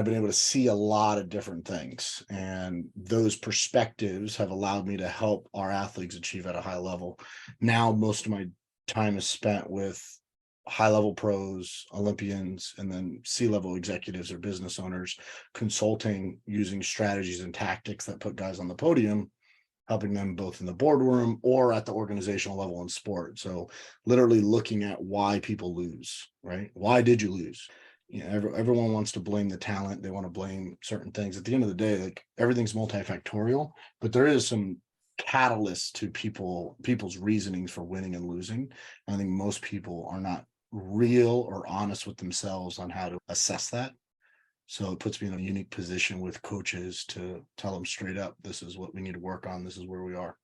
I've been able to see a lot of different things, and those perspectives have allowed me to help our athletes achieve at a high level. Now, most of my time is spent with high level pros, Olympians, and then C-level executives or business owners, consulting using strategies and tactics that put guys on the podium, helping them both in the boardroom or at the organizational level in sport. So literally looking at why people lose, right? Why did you lose? Everyone wants to blame the talent. They want to blame certain things. At the end of the day, like, everything's multifactorial, but there is some catalyst to people's reasonings for winning and losing. I think most people are not real or honest with themselves on how to assess that. So it puts me in a unique position with coaches to tell them straight up, this is what we need to work on. This is where we are.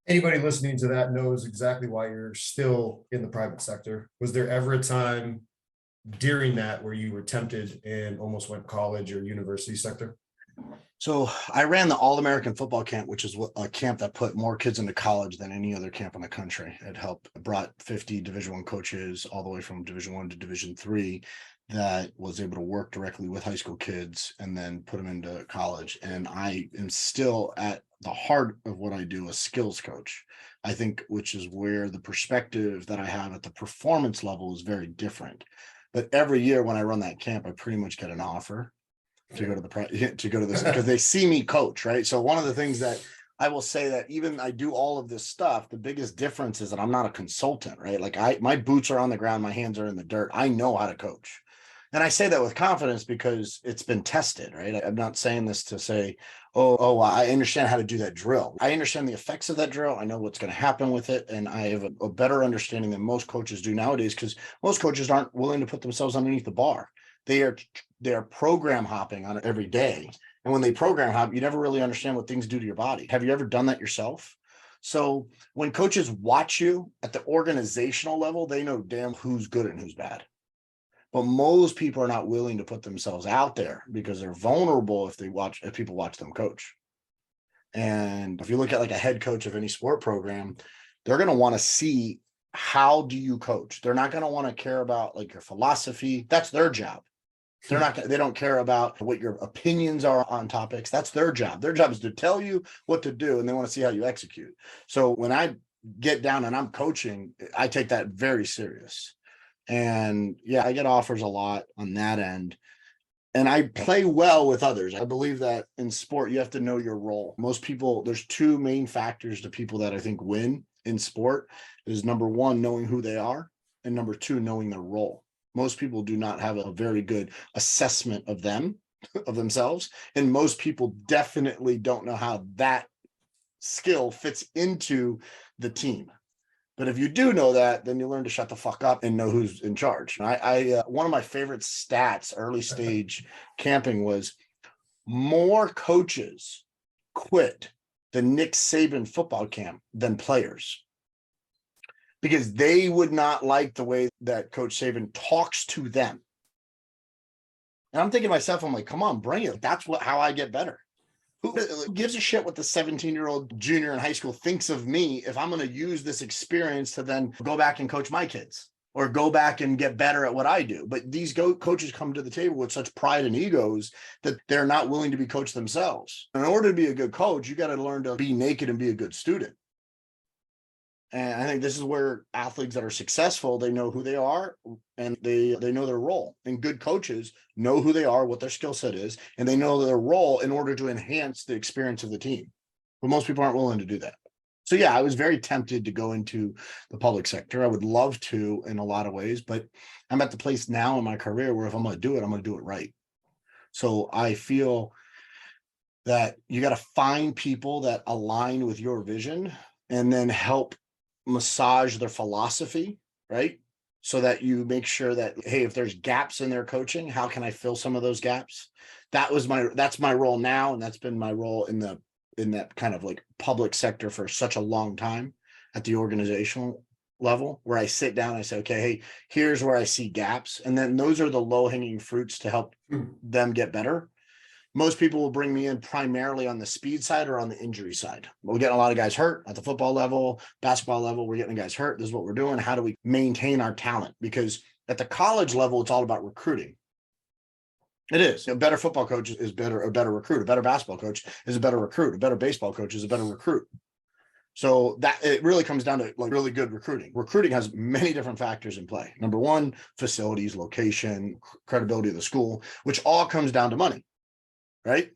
Anybody listening to that knows exactly why you're still in the private sector. Was there ever a time during that where you were tempted and almost went college or university sector? So I ran the All-American Football Camp, which is a camp that put more kids into college than any other camp in the country. Brought 50 Division I coaches all the way from Division I to Division III that was able to work directly with high school kids and then put them into college. And I am still at the heart of what I do, a skills coach, I think, which is where the perspective that I have at the performance level is very different. But every year when I run that camp, I pretty much get an offer to go to this because they see me coach, right? So one of the things that I will say, that even I do all of this stuff, the biggest difference is that I'm not a consultant, right? Like, my boots are on the ground, my hands are in the dirt. I know how to coach. And I say that with confidence because it's been tested, right? I'm not saying this to say, oh, I understand how to do that drill. I understand the effects of that drill. I know what's going to happen with it. And I have a better understanding than most coaches do nowadays, because most coaches aren't willing to put themselves underneath the bar. They are program hopping on it every day. And when they program hop, you never really understand what things do to your body. Have you ever done that yourself? So when coaches watch you at the organizational level, they know damn who's good and who's bad. But most people are not willing to put themselves out there because they're vulnerable if people watch them coach. And if you look at like a head coach of any sport program, they're going to want to see, how do you coach? They're not going to want to care about like your philosophy. That's their job. They don't care about what your opinions are on topics. That's their job. Their job is to tell you what to do, and they want to see how you execute. So when I get down and I'm coaching, I take that very serious. And yeah, I get offers a lot on that end. And I play well with others. I believe that in sport, you have to know your role. Most people, there's two main factors to people that I think win in sport is, number one, knowing who they are, and number two, knowing their role. Most people do not have a very good assessment of themselves. And most people definitely don't know how that skill fits into the team. But if you do know that, then you learn to shut the fuck up and know who's in charge. One of my favorite stats early stage camping was more coaches quit the Nick Saban football camp than players, because they would not like the way that Coach Saban talks to them. And I'm thinking to myself, I'm like, come on, bring it. That's how I get better. Who gives a shit what the 17-year-old junior in high school thinks of me if I'm going to use this experience to then go back and coach my kids or go back and get better at what I do? But these coaches come to the table with such pride and egos that they're not willing to be coached themselves. In order to be a good coach, you got to learn to be naked and be a good student. And I think this is where athletes that are successful, they know who they are and they know their role. And good coaches know who they are, what their skill set is, and they know their role in order to enhance the experience of the team. But most people aren't willing to do that. So yeah, I was very tempted to go into the public sector. I would love to in a lot of ways, but I'm at the place now in my career where if I'm going to do it, I'm going to do it right. So I feel that you got to find people that align with your vision and then help massage their philosophy, right? So that you make sure that, hey, if there's gaps in their coaching, how can I fill some of those gaps? That's my role now, and that's been my role in that kind of like public sector for such a long time at the organizational level, where I sit down and I say, okay, hey, here's where I see gaps, and then those are the low-hanging fruits to help them get better. Most people will bring me in primarily on the speed side or on the injury side. We're getting a lot of guys hurt at the football level, basketball level. We're getting guys hurt. This is what we're doing. How do we maintain our talent? Because at the college level, it's all about recruiting. It is. A better football coach is a better recruit. A better basketball coach is a better recruit. A better baseball coach is a better recruit. So that it really comes down to like really good recruiting. Recruiting has many different factors in play. Number one, facilities, location, credibility of the school, which all comes down to money, right?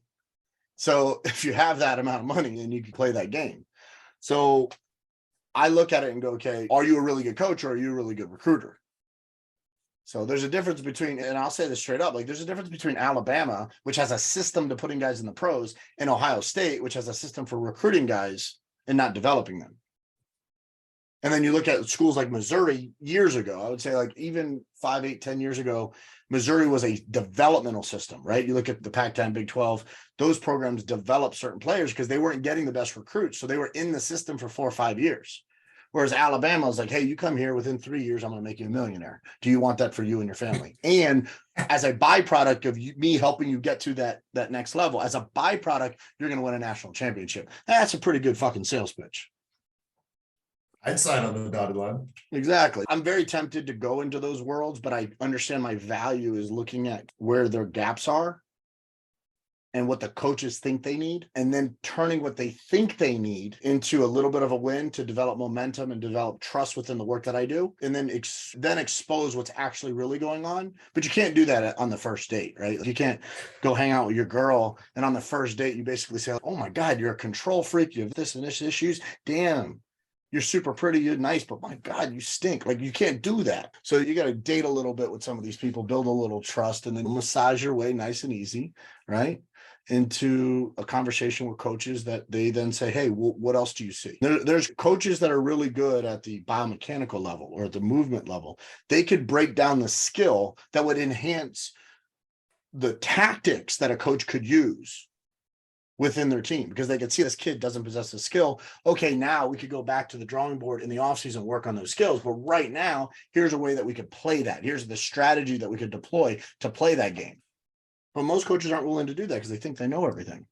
So if you have that amount of money, then you can play that game. So I look at it and go, okay, are you a really good coach or are you a really good recruiter? So there's a difference between, and I'll say this straight up, like there's a difference between Alabama, which has a system to putting guys in the pros, and Ohio State, which has a system for recruiting guys and not developing them. And then you look at schools like Missouri years ago, I would say like even 5, 8, 10 years ago, Missouri was a developmental system, right? You look at the Pac-10, Big 12, those programs developed certain players because they weren't getting the best recruits. So they were in the system for 4 or 5 years. Whereas Alabama is like, hey, you come here within 3 years, I'm going to make you a millionaire. Do you want that for you and your family? And as a byproduct of me helping you get to that next level, as a byproduct, you're going to win a national championship. That's a pretty good fucking sales pitch. I'd sign on the dotted line. Exactly. I'm very tempted to go into those worlds, but I understand my value is looking at where their gaps are and what the coaches think they need, and then turning what they think they need into a little bit of a win to develop momentum and develop trust within the work that I do, and then expose what's actually really going on. But you can't do that on the first date, right? You can't go hang out with your girl, and on the first date, you basically say, oh my God, you're a control freak. You have this and this issues. Damn. You're super pretty, you're nice, but my God, you stink. Like you can't do that. So you got to date a little bit with some of these people, build a little trust, and then massage your way nice and easy, right? Into a conversation with coaches that they then say, hey, what else do you see? There's coaches that are really good at the biomechanical level or at the movement level. They could break down the skill that would enhance the tactics that a coach could use within their team, because they could see this kid doesn't possess a skill. Okay, now we could go back to the drawing board in the offseason and work on those skills. But right now, here's a way that we could play that. Here's the strategy that we could deploy to play that game. But most coaches aren't willing to do that because they think they know everything.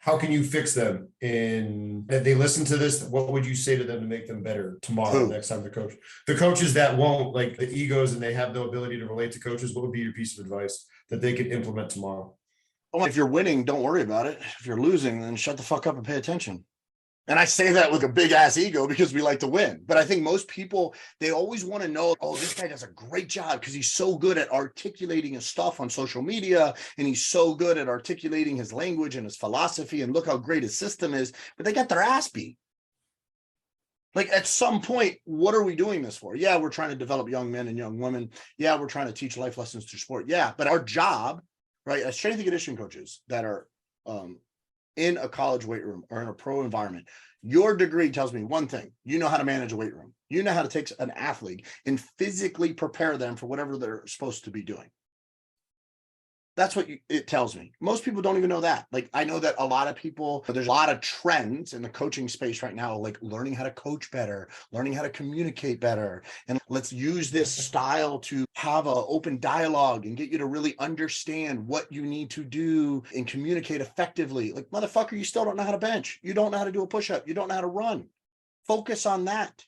How can you fix them in that they listen to this? What would you say to them to make them better tomorrow, next time they coach? The coaches that won't, like the egos and they have no ability to relate to coaches, what would be your piece of advice that they could implement tomorrow? Well, if you're winning, don't worry about it. If you're losing, then shut the fuck up and pay attention. And I say that with a big ass ego because we like to win. But I think most people, they always want to know, oh, this guy does a great job because he's so good at articulating his stuff on social media. And he's so good at articulating his language and his philosophy. And look how great his system is. But they got their ass beat. Like at some point, what are we doing this for? Yeah, we're trying to develop young men and young women. Yeah, we're trying to teach life lessons through sport. Yeah, but our job, right, as strength and conditioning coaches that are in a college weight room or in a pro environment, your degree tells me one thing: you know how to manage a weight room. You know how to take an athlete and physically prepare them for whatever they're supposed to be doing. That's what it tells me. Most people don't even know that. Like, I know that a lot of people, there's a lot of trends in the coaching space right now, like learning how to coach better, learning how to communicate better. And let's use this style to have an open dialogue and get you to really understand what you need to do and communicate effectively. Like, motherfucker, you still don't know how to bench. You don't know how to do a push-up. You don't know how to run. Focus on that.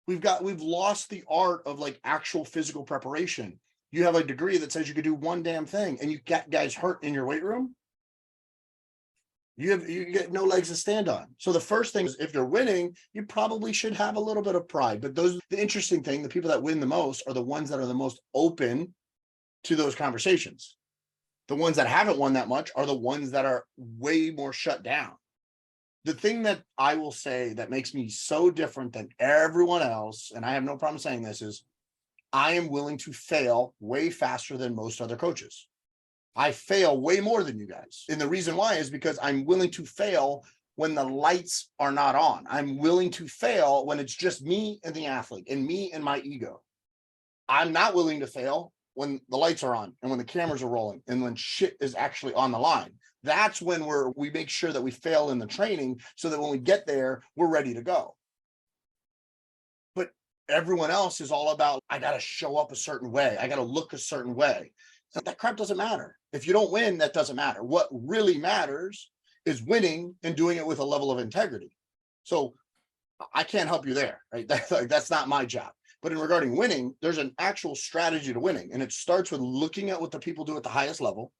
We've lost the art of like actual physical preparation. You have a degree that says you could do one damn thing and you get guys hurt in your weight room. You get no legs to stand on. So the first thing is, if you're winning, you probably should have a little bit of pride. But the interesting thing, the people that win the most are the ones that are the most open to those conversations. The ones that haven't won that much are the ones that are way more shut down. The thing that I will say that makes me so different than everyone else, and I have no problem saying this, is I am willing to fail way faster than most other coaches. I fail way more than you guys. And the reason why is because I'm willing to fail when the lights are not on. I'm willing to fail when it's just me and the athlete and me and my ego. I'm not willing to fail when the lights are on and when the cameras are rolling and when shit is actually on the line. That's when we make sure that we fail in the training so that when we get there, we're ready to go. Everyone else is all about, I got to show up a certain way. I got to look a certain way. So that crap doesn't matter. If you don't win, that doesn't matter. What really matters is winning and doing it with a level of integrity. So I can't help you there, right? That's not my job. But in regarding winning, there's an actual strategy to winning. And it starts with looking at what the people do at the highest level,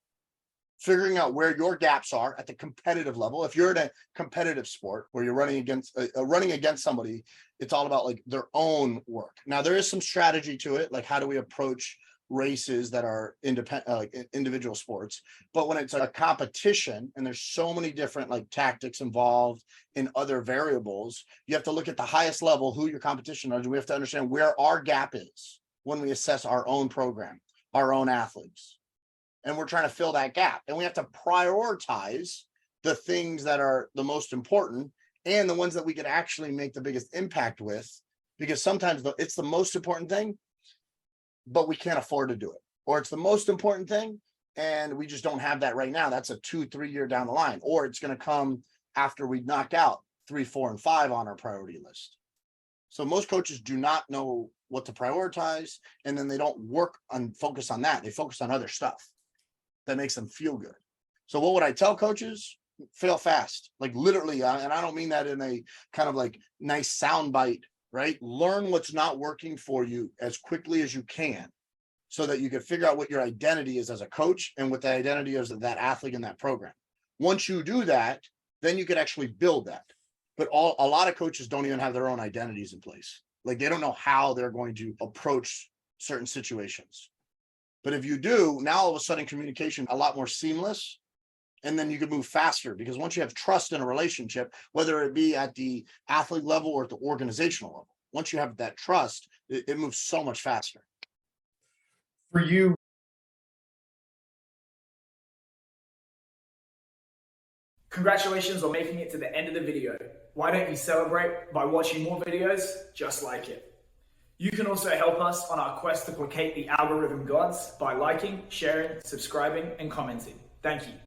figuring out where your gaps are at the competitive level. If you're in a competitive sport where you're running against somebody, it's all about like their own work. Now there is some strategy to it. Like how do we approach races that are independent, like individual sports? But when it's a competition and there's so many different like tactics involved in other variables, you have to look at the highest level, who your competition is. We have to understand where our gap is when we assess our own program, our own athletes. And we're trying to fill that gap. And we have to prioritize the things that are the most important and the ones that we can actually make the biggest impact with, because sometimes it's the most important thing, but we can't afford to do it. Or it's the most important thing and we just don't have that right now. That's a 2-3 year down the line, or it's going to come after we knock out 3, 4, and 5 on our priority list. So most coaches do not know what to prioritize, and then they don't work on focus on that. They focus on other stuff that makes them feel good. So what would I tell coaches? Fail fast, like literally. And I don't mean that in a kind of like nice soundbite, right? Learn what's not working for you as quickly as you can so that you can figure out what your identity is as a coach and what the identity is of that athlete in that program. Once you do that, then you can actually build that. But a lot of coaches don't even have their own identities in place. Like they don't know how they're going to approach certain situations. But if you do, now all of a sudden communication a lot more seamless, and then you can move faster, because once you have trust in a relationship, whether it be at the athlete level or at the organizational level, once you have that trust, it moves so much faster. For you, congratulations on making it to the end of the video. Why don't you celebrate by watching more videos just like it? You can also help us on our quest to placate the algorithm gods by liking, sharing, subscribing, and commenting. Thank you.